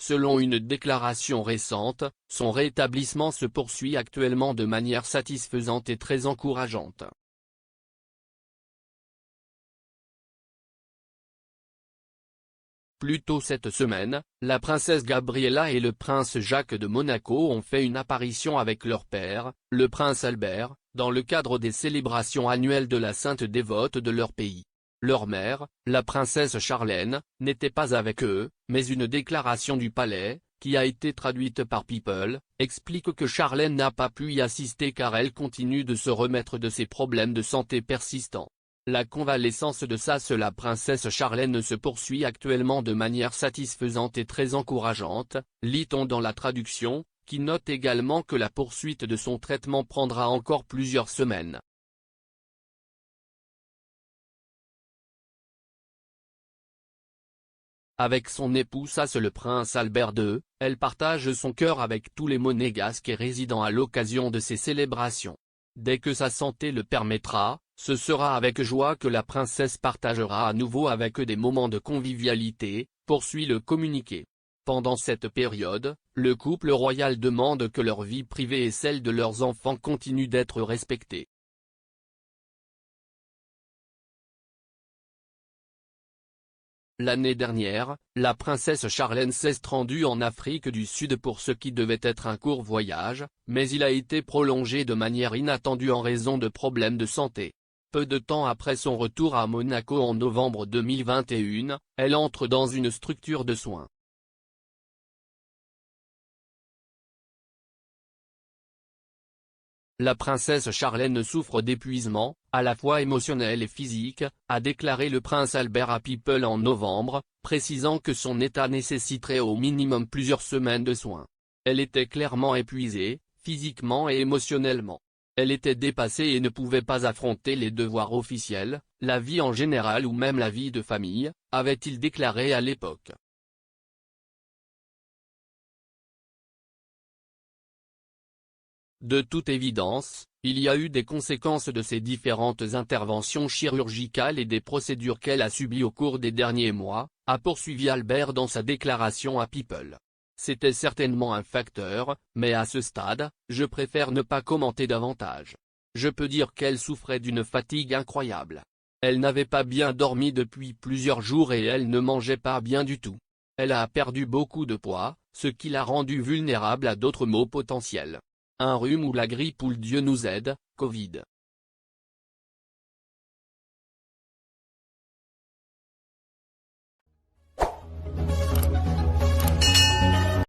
Selon une déclaration récente, son rétablissement se poursuit actuellement de manière satisfaisante et très encourageante. Plus tôt cette semaine, la princesse Gabriella et le prince Jacques de Monaco ont fait une apparition avec leur père, le prince Albert, dans le cadre des célébrations annuelles de la sainte dévote de leur pays. Leur mère, la princesse Charlène, n'était pas avec eux, mais une déclaration du palais, qui a été traduite par People, explique que Charlène n'a pas pu y assister car elle continue de se remettre de ses problèmes de santé persistants. La convalescence de la princesse Charlène se poursuit actuellement de manière satisfaisante et très encourageante, lit-on dans la traduction, qui note également que la poursuite de son traitement prendra encore plusieurs semaines. Avec son époux le prince Albert II, elle partage son cœur avec tous les monégasques et résidents à l'occasion de ces célébrations. Dès que sa santé le permettra, ce sera avec joie que la princesse partagera à nouveau avec eux des moments de convivialité, poursuit le communiqué. Pendant cette période, le couple royal demande que leur vie privée et celle de leurs enfants continuent d'être respectées. L'année dernière, la princesse Charlène s'est rendue en Afrique du Sud pour ce qui devait être un court voyage, mais il a été prolongé de manière inattendue en raison de problèmes de santé. Peu de temps après son retour à Monaco en novembre 2021, elle entre dans une structure de soins. La princesse Charlène souffre d'épuisement, à la fois émotionnel et physique, a déclaré le prince Albert à People en novembre, précisant que son état nécessiterait au minimum plusieurs semaines de soins. Elle était clairement épuisée, physiquement et émotionnellement. Elle était dépassée et ne pouvait pas affronter les devoirs officiels, la vie en général ou même la vie de famille, avait-il déclaré à l'époque. De toute évidence, il y a eu des conséquences de ces différentes interventions chirurgicales et des procédures qu'elle a subies au cours des derniers mois, a poursuivi Albert dans sa déclaration à People. C'était certainement un facteur, mais à ce stade, je préfère ne pas commenter davantage. Je peux dire qu'elle souffrait d'une fatigue incroyable. Elle n'avait pas bien dormi depuis plusieurs jours et elle ne mangeait pas bien du tout. Elle a perdu beaucoup de poids, ce qui l'a rendue vulnérable à d'autres maux potentiels. Un rhume ou la grippe ou le Dieu nous aide, Covid.